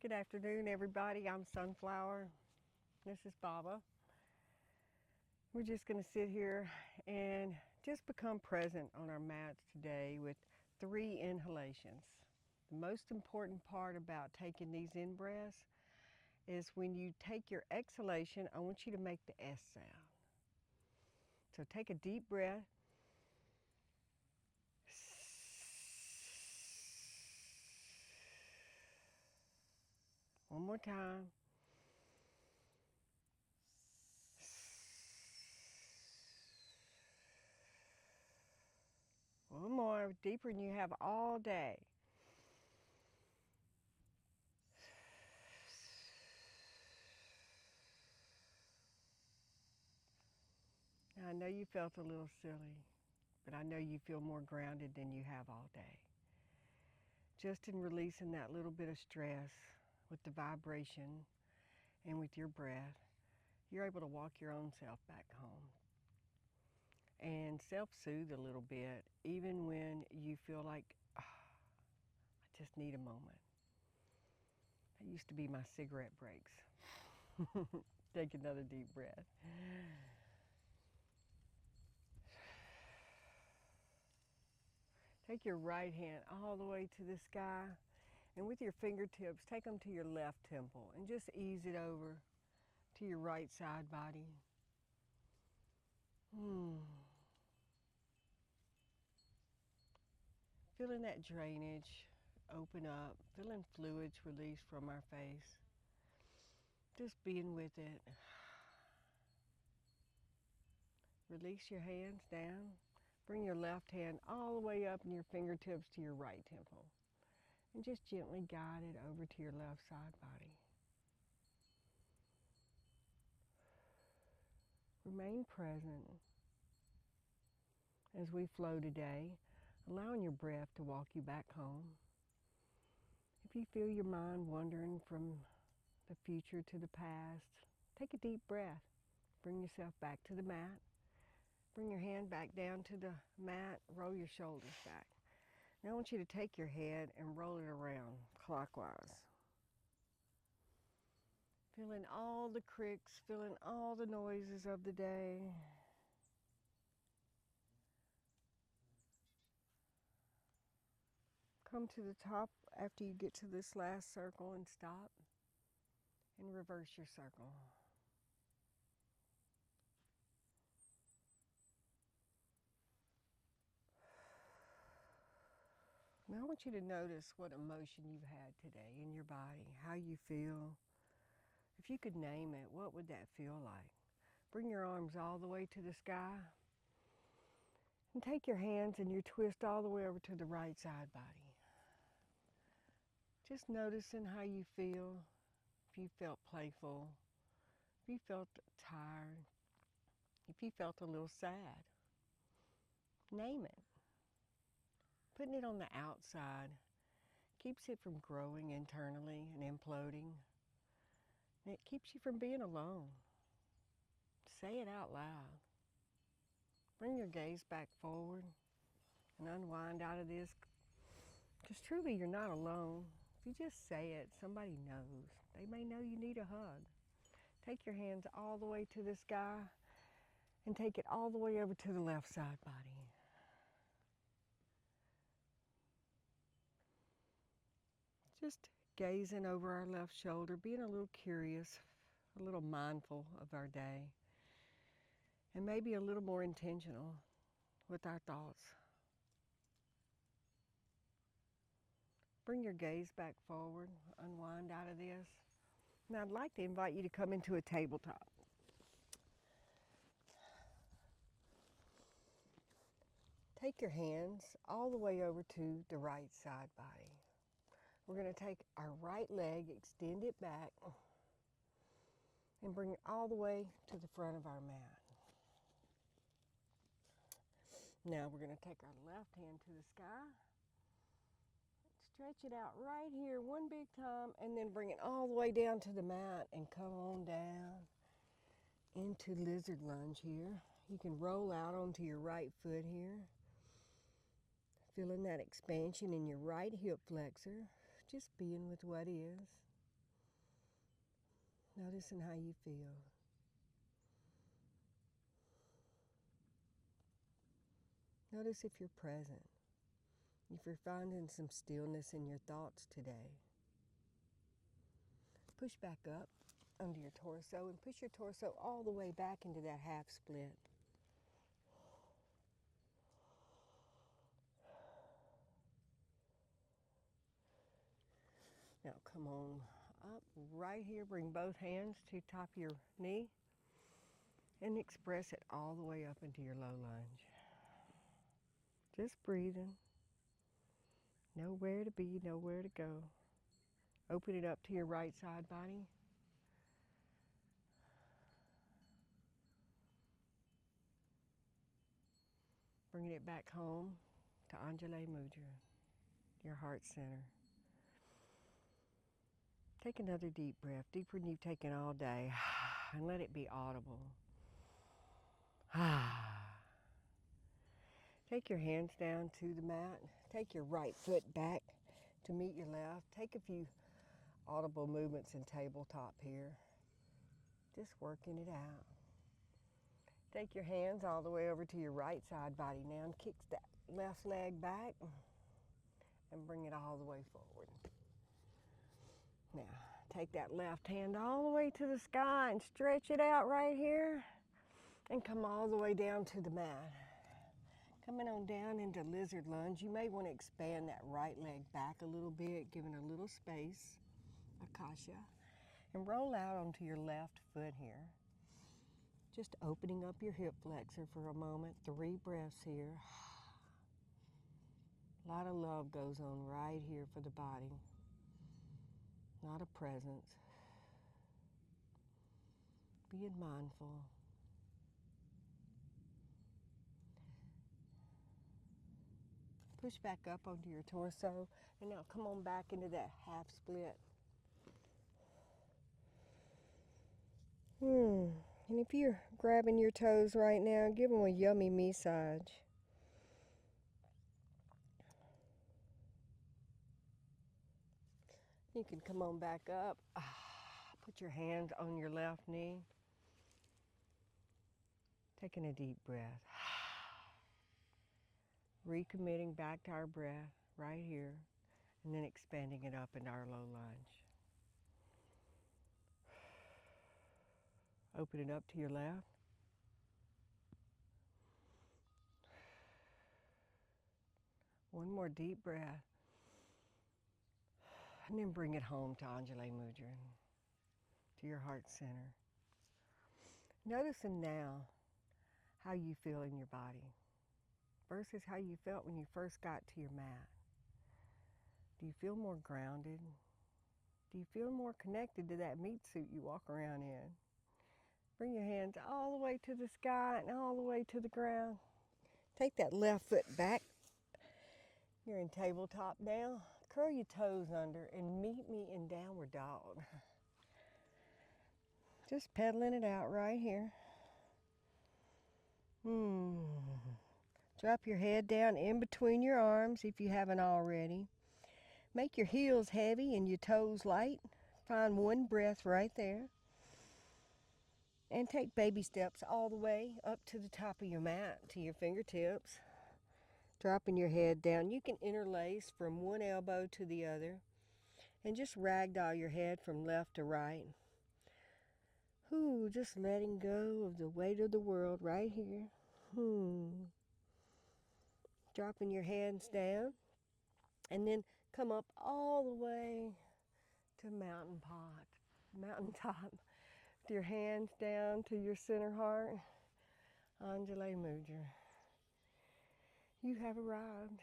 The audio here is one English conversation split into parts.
Good afternoon, everybody. I'm Sunflower. This is Baba. We're just going to sit here and just become present on our mats today with 3 inhalations. The most important part about taking these in breaths is when you take your exhalation, I want you to make the S sound. So take a deep breath. One more time. One more, deeper than you have all day. Now, I know you felt a little silly, but I know you feel more grounded than you have all day. Just in releasing that little bit of stress with the vibration and with your breath, you're able to walk your own self back home and self-soothe a little bit, even when you feel like, I just need a moment. That used to be my cigarette breaks. Take another deep breath. Take your right hand all the way to the sky, and with your fingertips, take them to your left temple and just ease it over to your right side body. Feeling that drainage open up, feeling fluids release from our face. Just being with it. Release your hands down. Bring your left hand all the way up and your fingertips to your right temple. And just gently guide it over to your left side body. Remain present as we flow today, allowing your breath to walk you back home. If you feel your mind wandering from the future to the past, take a deep breath. Bring yourself back to the mat. Bring your hand back down to the mat, roll your shoulders back. Now I want you to take your head and roll it around clockwise. Feeling all the creaks, feeling all the noises of the day. Come to the top after you get to this last circle and stop and reverse your circle. Now I want you to notice what emotion you've had today in your body, how you feel. If you could name it, what would that feel like? Bring your arms all the way to the sky and take your hands and your twist all the way over to the right side body. Just noticing how you feel, if you felt playful, if you felt tired, if you felt a little sad. Name it. Putting it on the outside keeps it from growing internally and imploding. And it keeps you from being alone. Say it out loud. Bring your gaze back forward and unwind out of this. Because truly you're not alone. If you just say it, somebody knows. They may know you need a hug. Take your hands all the way to the sky and take it all the way over to the left side body. Just gazing over our left shoulder, being a little curious, a little mindful of our day, and maybe a little more intentional with our thoughts. Bring your gaze back forward, unwind out of this. Now I'd like to invite you to come into a tabletop. Take your hands all the way over to the right side body. We're going to take our right leg, extend it back, and bring it all the way to the front of our mat. Now we're going to take our left hand to the sky, stretch it out right here one big time, and then bring it all the way down to the mat and come on down into lizard lunge here. You can roll out onto your right foot here, feeling that expansion in your right hip flexor, just being with what is. Noticing how you feel. Notice if you're present, if you're finding some stillness in your thoughts today. Push back up under your torso and push your torso all the way back into that half split. Now come on up right here, bring both hands to top of your knee and express it all the way up into your low lunge. Just breathing. Nowhere to be, nowhere to go. Open it up to your right side body. Bringing it back home to Anjali Mudra, your heart center. Take another deep breath, deeper than you've taken all day, and let it be audible. Take your hands down to the mat. Take your right foot back to meet your left. Take a few audible movements in tabletop here. Just working it out. Take your hands all the way over to your right side body now and kick that left leg back and bring it all the way forward. Now, take that left hand all the way to the sky and stretch it out right here and come all the way down to the mat. Coming on down into lizard lunge, you may want to expand that right leg back a little bit, giving a little space, akasha, and roll out onto your left foot here. Just opening up your hip flexor for a moment, 3 breaths here. A lot of love goes on right here for the body, not a presence. Being mindful. Push back up onto your torso, and now come on back into that half split. And if you're grabbing your toes right now, give them a yummy massage. You can come on back up. Put your hand on your left knee. Taking a deep breath. Recommitting back to our breath right here, and then expanding it up into our low lunge. Open it up to your left. One more deep breath. And then bring it home to Anjali Mudra, to your heart center. Noticing now how you feel in your body versus how you felt when you first got to your mat. Do you feel more grounded? Do you feel more connected to that meat suit you walk around in? Bring your hands all the way to the sky and all the way to the ground. Take that left foot back. You're in tabletop now. Curl your toes under and meet me in downward dog. Just pedaling it out right here. Drop your head down in between your arms if you haven't already. Make your heels heavy and your toes light. Find one breath right there. And take baby steps all the way up to the top of your mat, to your fingertips. Dropping your head down. You can interlace from one elbow to the other. And just ragdoll your head from left to right. Just letting go of the weight of the world right here. Dropping your hands down. And then come up all the way to mountaintop. With your hands down to your center heart. Anjali Mudra. You have arrived.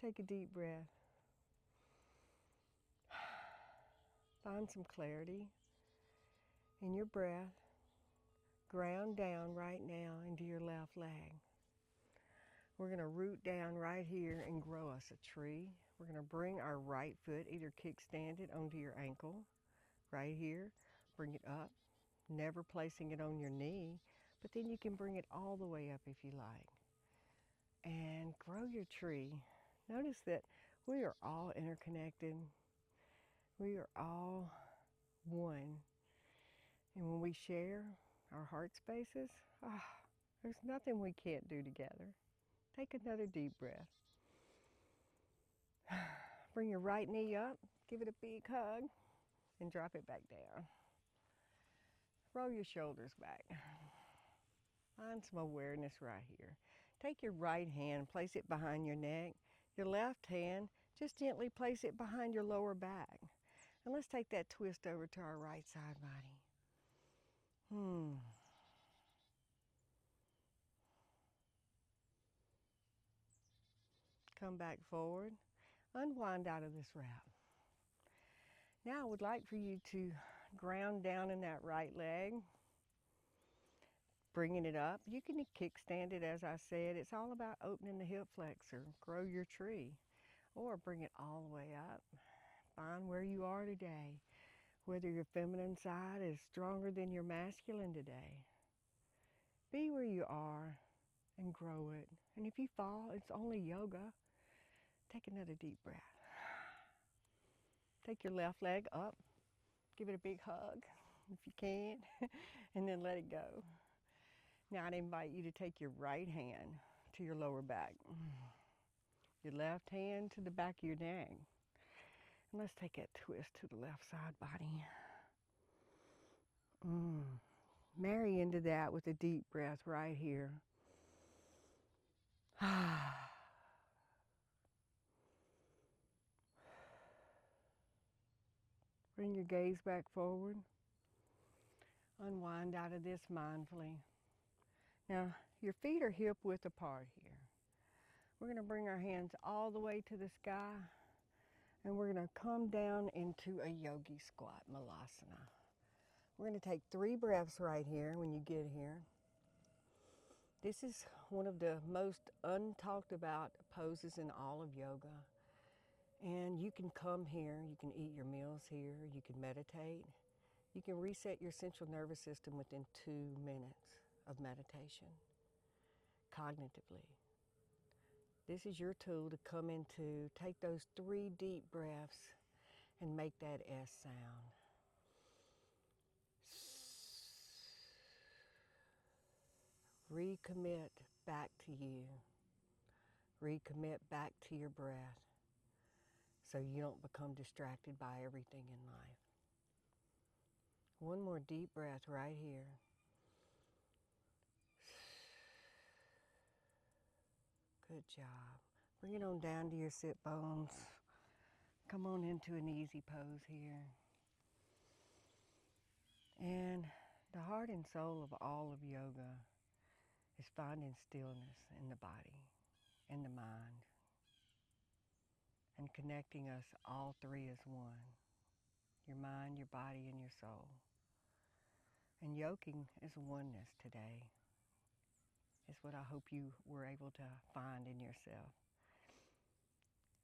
Take a deep breath. Find some clarity in your breath. Ground down right now into your left leg. We're going to root down right here and grow us a tree. We're going to bring our right foot, either kickstand it onto your ankle, right here. Bring it up, never placing it on your knee, but then you can bring it all the way up if you like. And grow your tree. Notice that we are all interconnected. We are all one. And when we share our heart spaces, there's nothing we can't do together. Take another deep breath. Bring your right knee up, give it a big hug, and drop it back down. Roll your shoulders back. Find some awareness right here. Take your right hand, place it behind your neck. Your left hand, just gently place it behind your lower back. And let's take that twist over to our right side body. Come back forward. Unwind out of this wrap. Now I would like for you to ground down in that right leg, bringing it up. You can kickstand it, as I said. It's all about opening the hip flexor, grow your tree, or bring it all the way up. Find where you are today, whether your feminine side is stronger than your masculine today. Be where you are and grow it. And if you fall, it's only yoga. Take another deep breath. Take your left leg up. Give it a big hug if you can, and then let it go. Now I'd invite you to take your right hand to your lower back, your left hand to the back of your neck. And let's take that twist to the left side body. Marry into that with a deep breath right here. Bring your gaze back forward. Unwind out of this mindfully. Now, your feet are hip width apart here. We're going to bring our hands all the way to the sky, and we're going to come down into a yogi squat, malasana. We're going to take 3 breaths right here when you get here. This is one of the most untalked about poses in all of yoga. And you can come here, you can eat your meals here, you can meditate. You can reset your central nervous system within 2 minutes of meditation, cognitively. This is your tool to come into, take those 3 deep breaths and make that S sound. Recommit back to you. Recommit back to your breath so you don't become distracted by everything in life. One more deep breath right here. Good job. Bring it on down to your sit bones. Come on into an easy pose here. And the heart and soul of all of yoga is finding stillness in the body and the mind and connecting us all 3 as one. Your mind, your body, and your soul. And yoking is oneness today. It's what I hope you were able to find in yourself.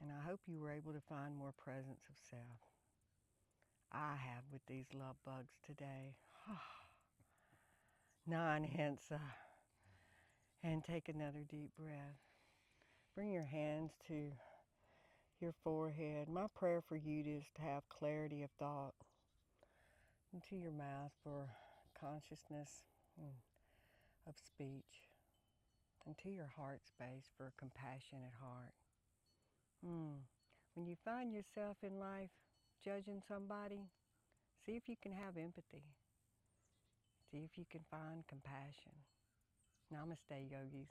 And I hope you were able to find more presence of self. I have with these love bugs today. Nanhensa. And take another deep breath. Bring your hands to your forehead. My prayer for you is to have clarity of thought. Into your mouth for consciousness of speech. Into your heart space for a compassionate heart. When you find yourself in life judging somebody, see if you can have empathy. See if you can find compassion. Namaste, yogis.